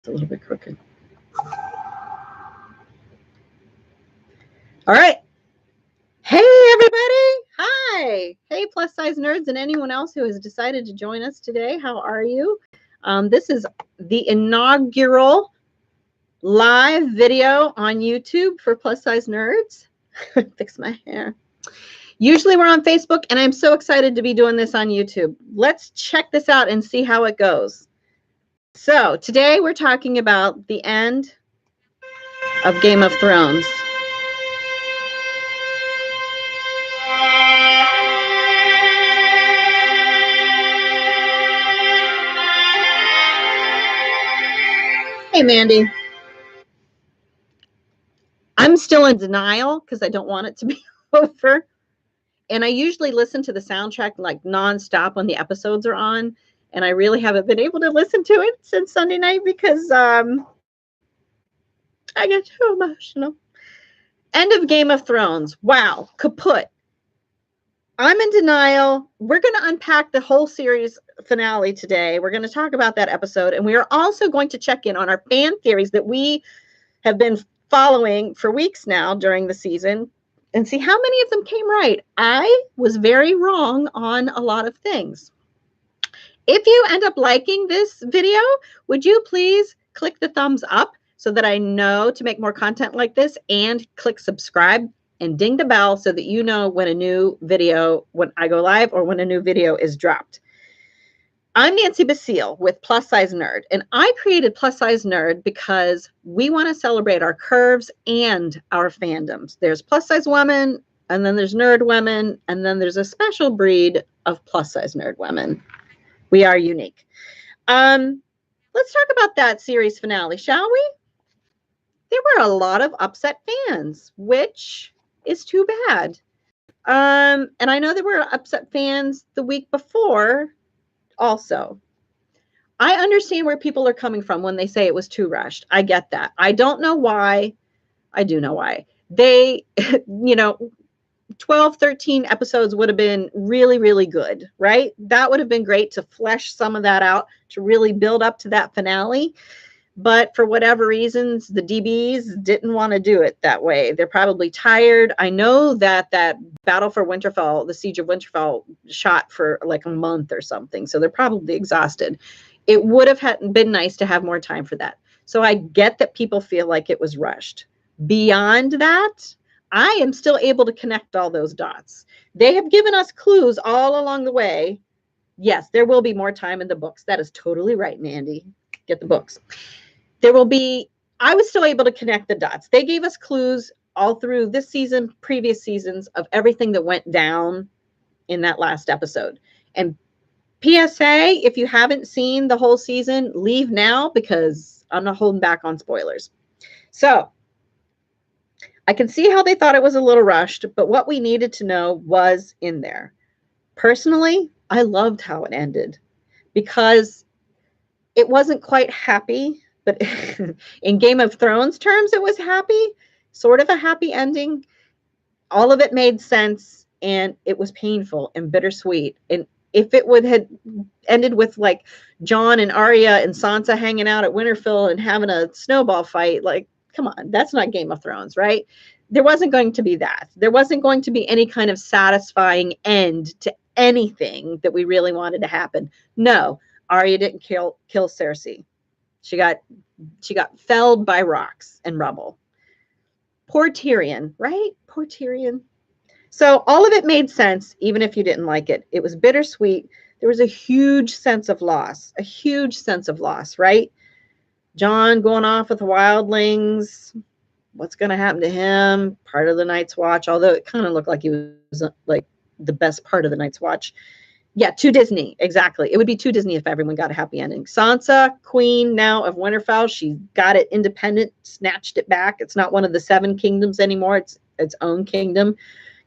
It's a little bit crooked. All right. Hey, everybody. Hi. Hey, plus size nerds and anyone else who has decided to join us today. How are you? This is the inaugural live video on YouTube for plus size nerds. Fix my hair. Usually we're on Facebook, and I'm so excited to be doing this on YouTube. Let's check this out and see how it goes. So today we're talking about the end of Game of Thrones. Hey, Mandy. I'm still in denial because I don't want it to be over. And I usually listen to the soundtrack like nonstop when the episodes are on. And I really haven't been able to listen to it since Sunday night because I get too emotional. End of Game of Thrones. Wow. Kaput. I'm in denial. We're going to unpack the whole series finale today. We're going to talk about that episode. And we are also going to check in on our fan theories that we have been following for weeks now during the season and see how many of them came right. I was very wrong on a lot of things. If you end up liking this video, would you please click the thumbs up so that I know to make more content like this, and click subscribe and ding the bell so that you know when a new video, when I go live or when a new video is dropped. I'm Nancy Basile with Plus Size Nerd, and I created Plus Size Nerd because we want to celebrate our curves and our fandoms. There's plus size women, and then there's nerd women, and then there's a special breed of plus size nerd women. We are unique. Let's talk about that series finale, shall we? There were a lot of upset fans, which is too bad. And I know there were upset fans the week before also. I understand where people are coming from when they say it was too rushed. I get that. I don't know why. I do know why. They, 12, 13 episodes would have been really, really good, right? That would have been great to flesh some of that out, to really build up to that finale. But for whatever reasons, the DBs didn't want to do it that way. They're probably tired. I know that Battle for Winterfell, the Siege of Winterfell, shot for like a month or something. So they're probably exhausted. It would have been nice to have more time for that. So I get that people feel like it was rushed. Beyond that, I am still able to connect all those dots. They have given us clues all along the way. Yes, there will be more time in the books. That is totally right, Mandy. Get the books. There will be, I was still able to connect the dots. They gave us clues all through this season, previous seasons, of everything that went down in that last episode. And PSA, if you haven't seen the whole season, leave now because I'm not holding back on spoilers. So I can see how they thought it was a little rushed, but what we needed to know was in there. Personally, I loved how it ended because it wasn't quite happy. But in Game of Thrones terms, it was happy, sort of a happy ending. All of it made sense, and it was painful and bittersweet. And if it would have ended with like Jon and Arya and Sansa hanging out at Winterfell and having a snowball fight, like, come on, that's not Game of Thrones, right? There wasn't going to be that. There wasn't going to be any kind of satisfying end to anything that we really wanted to happen. No, Arya didn't kill Cersei. She got felled by rocks and rubble. Poor Tyrion, right? Poor Tyrion. So all of it made sense, even if you didn't like it. It was bittersweet. There was a huge sense of loss, right? Jon going off with the wildlings. What's going to happen to him? Part of the Night's Watch, although it kind of looked like he was like the best part of the Night's Watch. Yeah, too Disney. Exactly. It would be too Disney if everyone got a happy ending. Sansa, queen now of Winterfell. She got it independent, snatched it back. It's not one of the 7 kingdoms anymore. It's its own kingdom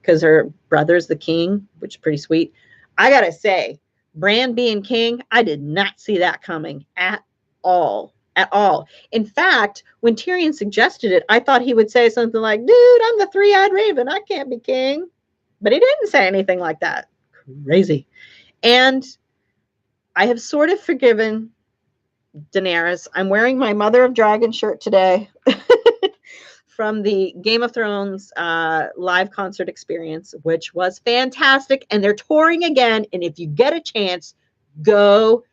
because her brother's the king, which is pretty sweet. I got to say, Bran being king, I did not see that coming at all. At all. In fact, when Tyrion suggested it, I thought he would say something like, dude, I'm the 3-eyed raven. I can't be king. But he didn't say anything like that. Crazy. And I have sort of forgiven Daenerys. I'm wearing my Mother of Dragon shirt today from the Game of Thrones live concert experience, which was fantastic. And they're touring again. And if you get a chance, go.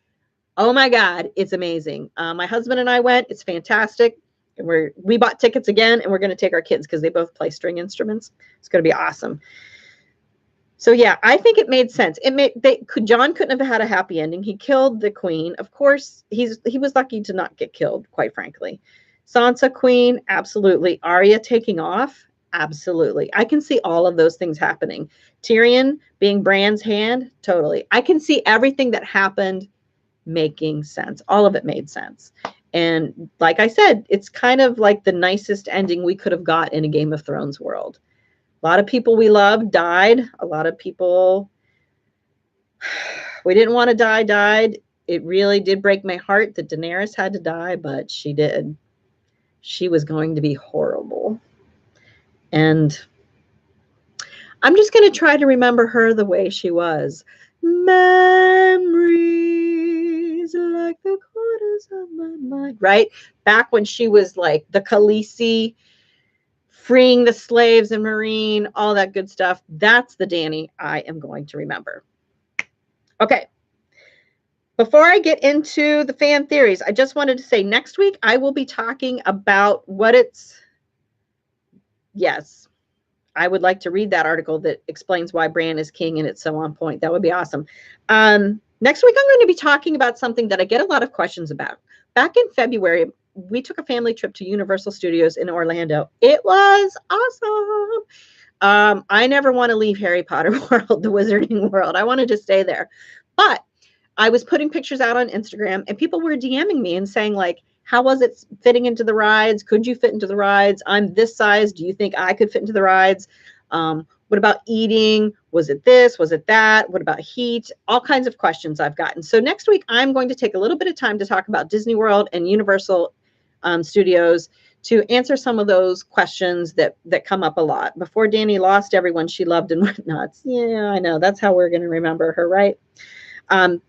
Oh my God, it's amazing. My husband and I went. It's fantastic. And we bought tickets again, and we're going to take our kids because they both play string instruments. It's going to be awesome. So yeah, I think it made sense. Jon couldn't have had a happy ending. He killed the queen. Of course, he was lucky to not get killed, quite frankly. Sansa queen, absolutely. Arya taking off, absolutely. I can see all of those things happening. Tyrion being Bran's hand, totally. I can see everything that happened making sense. All of it made sense. And like I said, it's kind of like the nicest ending we could have got in a Game of Thrones world. A lot of people we loved died. A lot of people we didn't want to die died. It really did break my heart that Daenerys had to die, but she did. She was going to be horrible. And I'm just going to try to remember her the way she was. Memories like the corners of my mind. Right? Back when she was like the Khaleesi, freeing the slaves and Marine, all that good stuff. That's the Dany I am going to remember. Okay. Before I get into the fan theories, I just wanted to say next week I will be talking about yes, I would like to read that article that explains why Bran is king and it's so on point. That would be awesome. Next week, I'm going to be talking about something that I get a lot of questions about. Back in February, we took a family trip to Universal Studios in Orlando. It was awesome. I never want to leave Harry Potter world, the Wizarding World. I wanted to stay there. But I was putting pictures out on Instagram and people were DMing me and saying like, how was it fitting into the rides? Could you fit into the rides? I'm this size. Do you think I could fit into the rides? What about eating? Was it this? Was it that? What about heat? All kinds of questions I've gotten. So next week, I'm going to take a little bit of time to talk about Disney World and Universal Studios to answer some of those questions that come up a lot. Before Dany lost everyone she loved and whatnot. Yeah, I know. That's how we're going to remember her, right?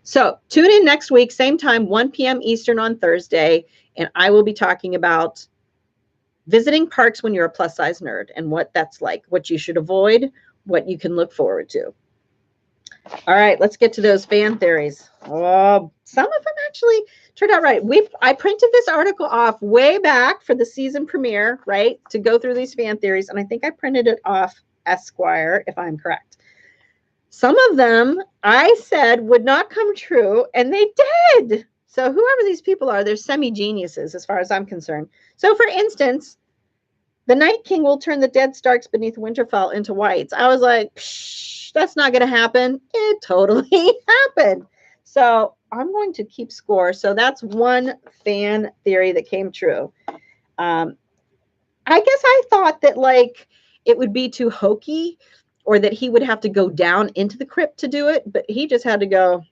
So tune in next week, same time, 1 p.m. Eastern on Thursday, and I will be talking about visiting parks when you're a plus size nerd and what that's like, what you should avoid, what you can look forward to. All right, let's get to those fan theories. Oh, some of them actually turned out right. I printed this article off way back for the season premiere, right, to go through these fan theories, and I think I printed it off Esquire, if I'm correct. Some of them I said would not come true, and they did. So whoever these people are, they're semi-geniuses as far as I'm concerned. So for instance, the Night King will turn the dead Starks beneath Winterfell into whites. I was like, psh, that's not going to happen. It totally happened. So I'm going to keep score. So that's one fan theory that came true. I guess I thought that like it would be too hokey, or that he would have to go down into the crypt to do it, but he just had to go,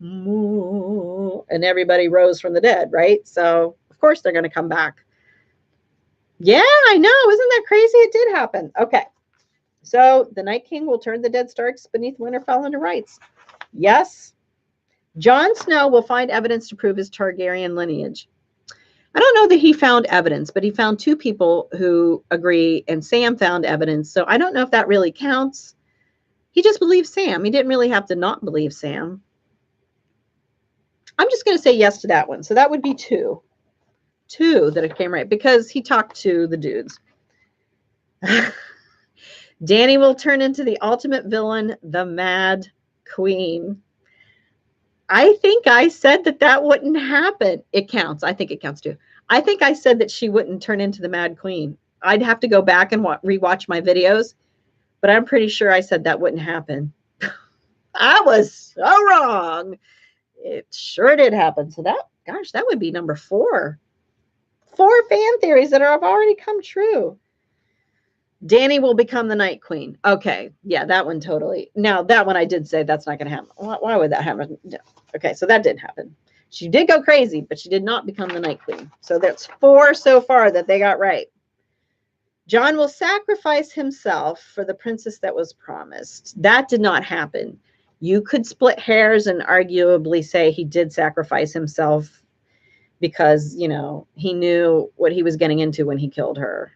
and everybody rose from the dead, right? So, of course, they're going to come back. Yeah, I know. Isn't that crazy? It did happen. Okay. So, the Night King will turn the dead Starks beneath Winterfell into rights. Yes. Jon Snow will find evidence to prove his Targaryen lineage. I don't know that he found evidence, but he found two people who agree, and Sam found evidence. So, I don't know if that really counts. He just believed Sam. He didn't really have to not believe Sam. I'm just going to say yes to that one. So that would be two. Two that it came right because he talked to the dudes. Dany will turn into the ultimate villain, the Mad Queen. I think I said that wouldn't happen. It counts. I think it counts too. I think I said that she wouldn't turn into the Mad Queen. I'd have to go back and rewatch my videos. But I'm pretty sure I said that wouldn't happen. I was so wrong. It sure did happen. So that would be number 4. 4 fan theories that have already come true. Dany will become the Night Queen. Okay. Yeah, that one totally. Now, that one I did say that's not going to happen. Why would that happen? Okay, so that did happen. She did go crazy, but she did not become the Night Queen. So that's 4 so far that they got right. Jon will sacrifice himself for the princess that was promised. That did not happen. You could split hairs and arguably say he did sacrifice himself because, you know, he knew what he was getting into when he killed her.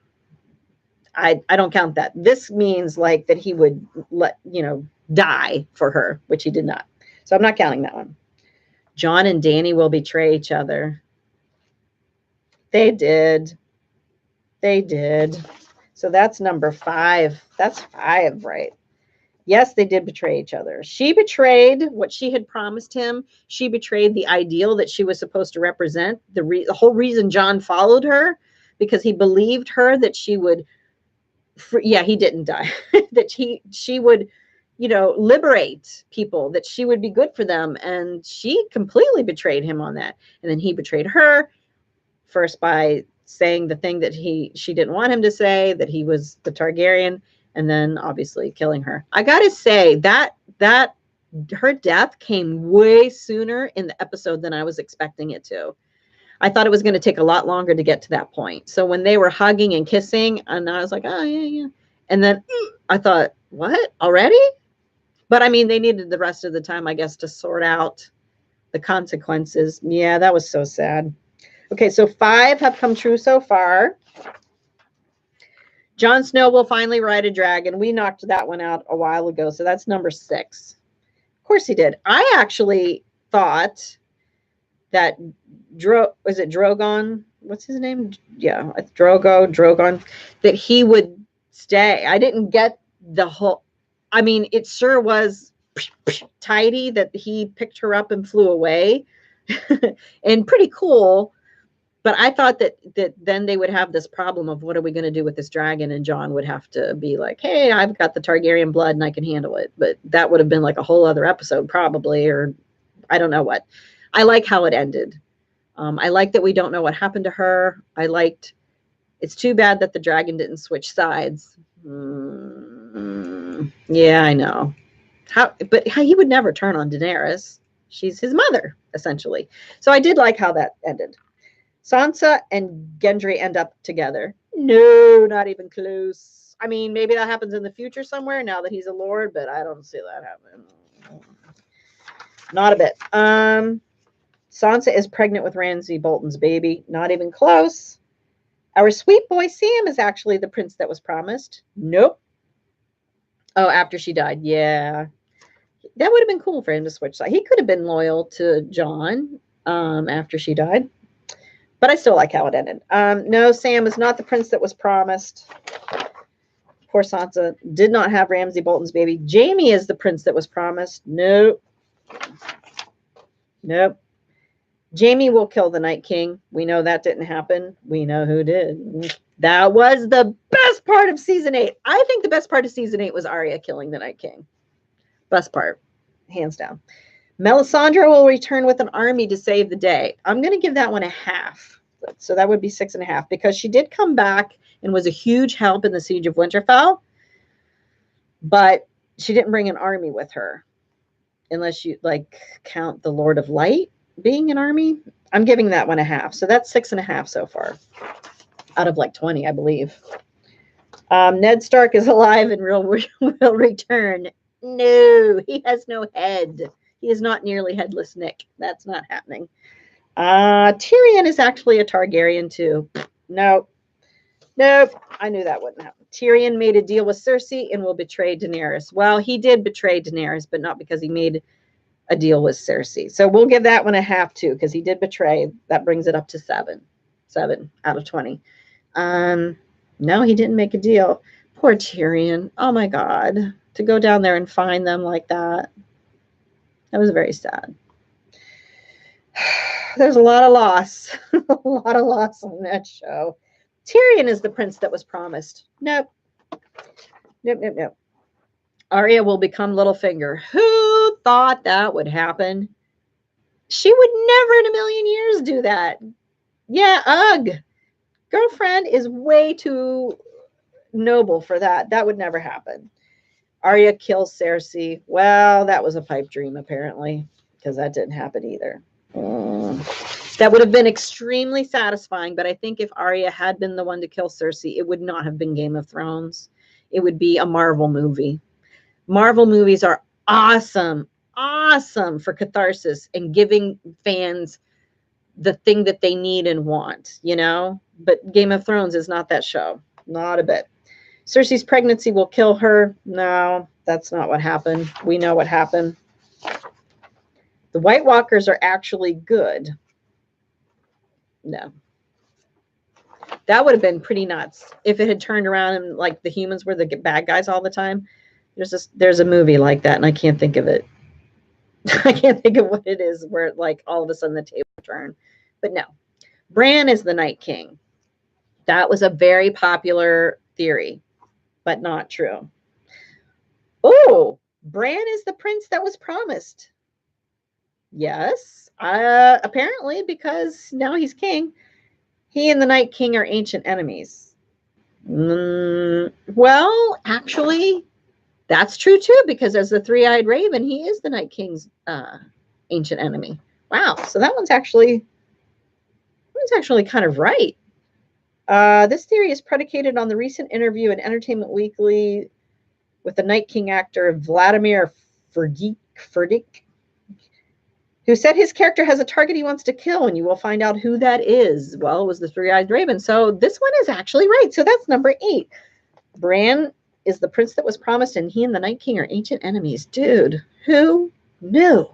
I don't count that. This means like that he would let, you know, die for her, which he did not. So I'm not counting that one. Jon and Dany will betray each other. They did. They did. So that's number 5. That's 5, right? Yes, they did betray each other. She betrayed what she had promised him. She betrayed the ideal that she was supposed to represent. The whole reason Jon followed her, because he believed her that she would, yeah, he didn't die, that she would, you know, liberate people, that she would be good for them. And she completely betrayed him on that. And then he betrayed her, first by saying the thing that she didn't want him to say, that he was the Targaryen, and then obviously killing her. I gotta say that her death came way sooner in the episode than I was expecting it to. I thought it was going to take a lot longer to get to that point. So when they were hugging and kissing, and I was like, oh yeah, yeah. And then I thought, what, already? But I mean, they needed the rest of the time, I guess, to sort out the consequences. Yeah, that was so sad. Okay, so 5 have come true so far. Jon Snow will finally ride a dragon. We knocked that one out a while ago, so that's number 6. Of course he did. I actually thought that was it Drogon? What's his name? Yeah, it's Drogon, that he would stay. I didn't get the whole, I mean, it sure was tidy that he picked her up and flew away. And pretty cool. But I thought that then they would have this problem of what are we going to do with this dragon, and Jon would have to be like, hey, I've got the Targaryen blood and I can handle it. But that would have been like a whole other episode probably, or I don't know what. I like how it ended. I like that we don't know what happened to her. It's too bad that the dragon didn't switch sides. Yeah, I know. But he would never turn on Daenerys. She's his mother, essentially. So I did like how that ended. Sansa and Gendry end up together. No, not even close. I mean, maybe that happens in the future somewhere now that he's a lord, but I don't see that happening. Not a bit. Sansa is pregnant with Ramsay Bolton's baby. Not even close. Our sweet boy Sam is actually the prince that was promised. Nope. Oh, after she died. Yeah. That would have been cool for him to switch sides. He could have been loyal to Jon after she died. But I still like how it ended. No, Sam is not the prince that was promised. Poor Sansa did not have Ramsay Bolton's baby. Jaime is the prince that was promised. Nope. Nope. Jaime will kill the Night King. We know that didn't happen. We know who did. That was the best part of season 8. I think the best part of season 8 was Arya killing the Night King. Best part. Hands down. Melisandre will return with an army to save the day. I'm going to give that one a half. So that would be 6.5, because she did come back and was a huge help in the Siege of Winterfell. But she didn't bring an army with her. Unless you like count the Lord of Light being an army. I'm giving that one a half. So that's 6.5 so far. Out of like 20, I believe. Ned Stark is alive and will return. No, he has no head. He is not nearly headless Nick. That's not happening. Tyrion is actually a Targaryen too. Nope. I knew that wouldn't happen. Tyrion made a deal with Cersei and will betray Daenerys. Well, he did betray Daenerys, but not because he made a deal with Cersei. So we'll give that one a half too, because he did betray. That brings it up to 7 out of 20. No, he didn't make a deal. Poor Tyrion. Oh my God. To go down there and find them like that. That was very sad. There's a lot of loss. A lot of loss on that show. Tyrion is the prince that was promised. Nope. Arya will become Littlefinger. Who thought that would happen? She would never in a million years do that. Yeah, ugh. Girlfriend is way too noble for that. That would never happen. Arya kills Cersei. Well, that was a pipe dream, apparently, because that didn't happen either. That would have been extremely satisfying, but I think if Arya had been the one to kill Cersei, it would not have been Game of Thrones. It would be a Marvel movie. Marvel movies are awesome for catharsis and giving fans the thing that they need and want, you know? But Game of Thrones is not that show. Not a bit. Cersei's pregnancy will kill her. No, that's not what happened. We know what happened. The White Walkers are actually good. No. That would have been pretty nuts if it had turned around and like the humans were the bad guys all the time. There's a movie like that, and I can't think of it. I can't think of what it is where like all of a sudden the table turned. But no. Bran is the Night King. That was a very popular theory, but not true. Oh, Bran is the prince that was promised. Yes, apparently, because now he's king. He and the Night King are ancient enemies. Well, actually, that's true too, because as the three-eyed raven, he is the Night King's ancient enemy. Wow, so that one's actually kind of right. This theory is predicated on the recent interview in Entertainment Weekly with the Night King actor Vladimir Ferdik, who said his character has a target he wants to kill, and you will find out who that is. Well, it was the three-eyed raven. So this one is actually right. So that's number 8. Bran is the prince that was promised, and he and the Night King are ancient enemies. Dude, who knew?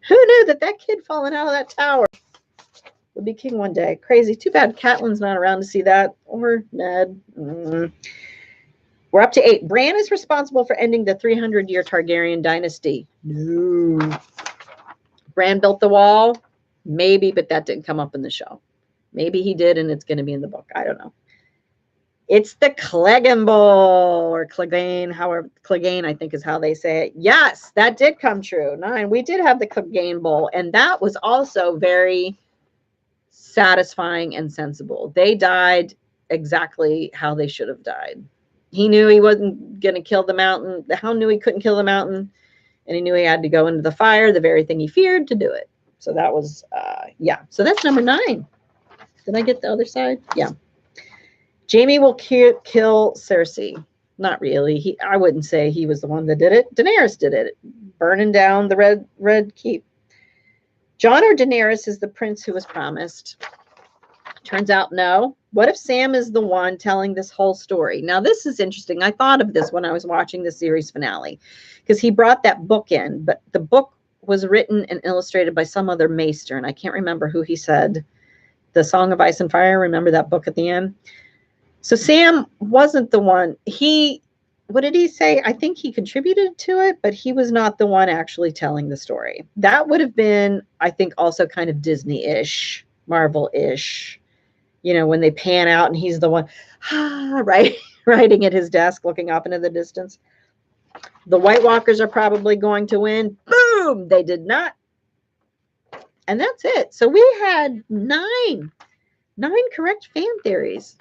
Who knew that kid falling out of that tower would be king one day? Crazy. Too bad Catelyn's not around to see that, or Ned. We're up to 8. Bran is responsible for ending the 300-year Targaryen dynasty. No. Bran built the wall? Maybe, but that didn't come up in the show. Maybe he did, and it's going to be in the book. I don't know. It's the Clegane Bowl, or Clegane, however, Clegane, I think is how they say it. Yes, that did come true. 9. We did have the Clegane Bowl, and that was also very satisfying and sensible. They died exactly how they should have died. He knew he wasn't going to kill the mountain. The Hound knew he couldn't kill the mountain. And he knew he had to go into the fire, the very thing he feared, to do it. So that was, yeah. So that's number 9. Did I get the other side? Yeah. Jaime will kill Cersei. Not really. I wouldn't say he was the one that did it. Daenerys did it, burning down the Red Keep. Jon or Daenerys is the prince who was promised. Turns out no. What if Sam is the one telling this whole story? Now, this is interesting. I thought of this when I was watching the series finale, because he brought that book in, but the book was written and illustrated by some other maester, and I can't remember who he said. The Song of Ice and Fire, remember that book at the end? So Sam wasn't the one. What did he say? I think he contributed to it, but he was not the one actually telling the story. That would have been, I think, also kind of Disney-ish, Marvel-ish. You know, when they pan out and he's the one writing at his desk, looking up into the distance. The White Walkers are probably going to win. Boom! They did not. And that's it. So we had 9 correct fan theories.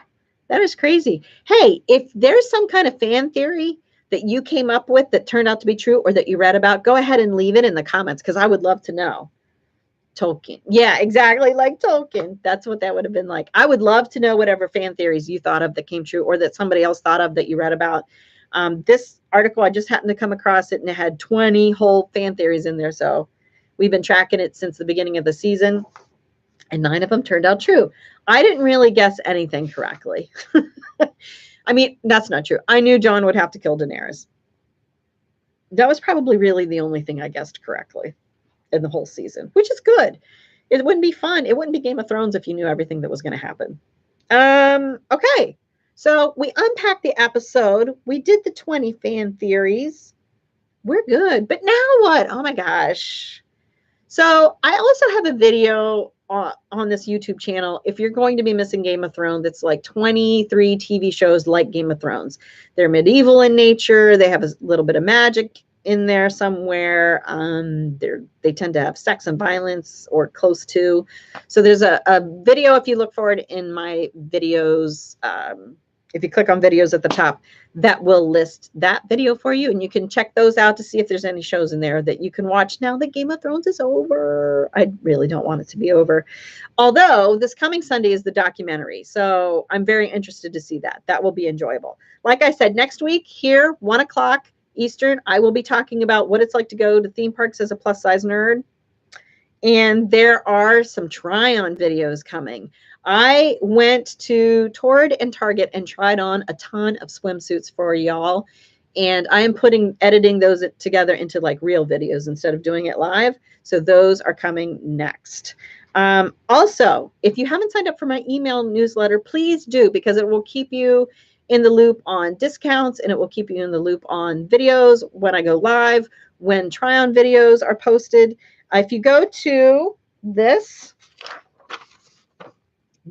That is crazy. Hey, if there's some kind of fan theory that you came up with that turned out to be true or that you read about, go ahead and leave it in the comments, because I would love to know. Tolkien. Yeah, exactly like Tolkien. That's what that would have been like. I would love to know whatever fan theories you thought of that came true, or that somebody else thought of that you read about. This article, I just happened to come across it, and it had 20 whole fan theories in there. So we've been tracking it since the beginning of the season, and 9 of them turned out true. I didn't really guess anything correctly. I mean, that's not true. I knew Jon would have to kill Daenerys. That was probably really the only thing I guessed correctly in the whole season, which is good. It wouldn't be fun. It wouldn't be Game of Thrones if you knew everything that was going to happen. Okay. So we unpacked the episode. We did the 20 fan theories. We're good. But now what? Oh my gosh. So I also have a video on this YouTube channel. If you're going to be missing Game of Thrones, it's like 23 TV shows like Game of Thrones. They're medieval in nature. They have a little bit of magic in there somewhere. They tend to have sex and violence, or close to. So there's a video, if you look for it in my videos, if you click on videos at the top, that will list that video for you, and you can check those out to see if there's any shows in there that you can watch now that Game of Thrones is over. I really don't want it to be over. Although this coming Sunday is the documentary, so I'm very interested to see that. That will be enjoyable. Like I said, next week here, 1 o'clock Eastern, I will be talking about what it's like to go to theme parks as a plus-size nerd. And there are some try-on videos coming. I went to Tord and Target and tried on a ton of swimsuits for y'all. And I am editing those together into like real videos instead of doing it live. So those are coming next. Also, if you haven't signed up for my email newsletter, please do, because it will keep you in the loop on discounts, and it will keep you in the loop on videos when I go live, when try-on videos are posted. If you go to this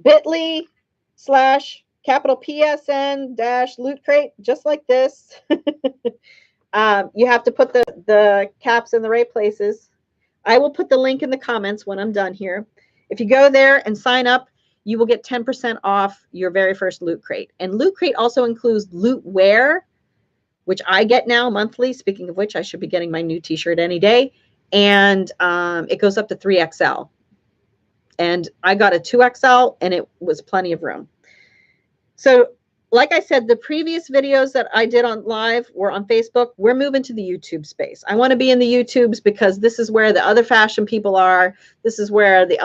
bit.ly/PSN-loot crate, just like this, you have to put the caps in the right places. I will put the link in the comments when I'm done here. If you go there and sign up, you will get 10% off your very first loot crate. And loot crate also includes loot wear, which I get now monthly. Speaking of which, I should be getting my new t-shirt any day. And it goes up to 3XL. And I got a 2XL, and it was plenty of room. So like I said, the previous videos that I did on live were on Facebook. We're moving to the YouTube space. I want to be in the YouTubes because this is where the other fashion people are. This is where it's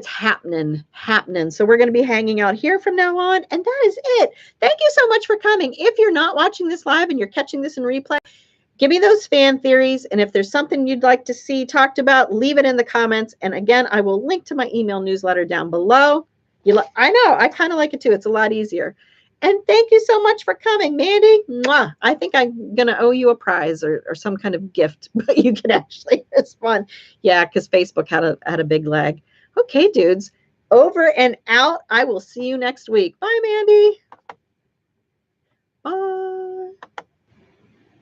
happening. So we're going to be hanging out here from now on. And that is it. Thank you so much for coming. If you're not watching this live and you're catching this in replay, give me those fan theories. And if there's something you'd like to see talked about, leave it in the comments. And again, I will link to my email newsletter down below. I know, I kind of like it too. It's a lot easier. And thank you so much for coming, Mandy. Mwah. I think I'm going to owe you a prize or some kind of gift, but you can actually respond. Yeah, because Facebook had a big lag. Okay, dudes, over and out. I will see you next week. Bye, Mandy. Bye.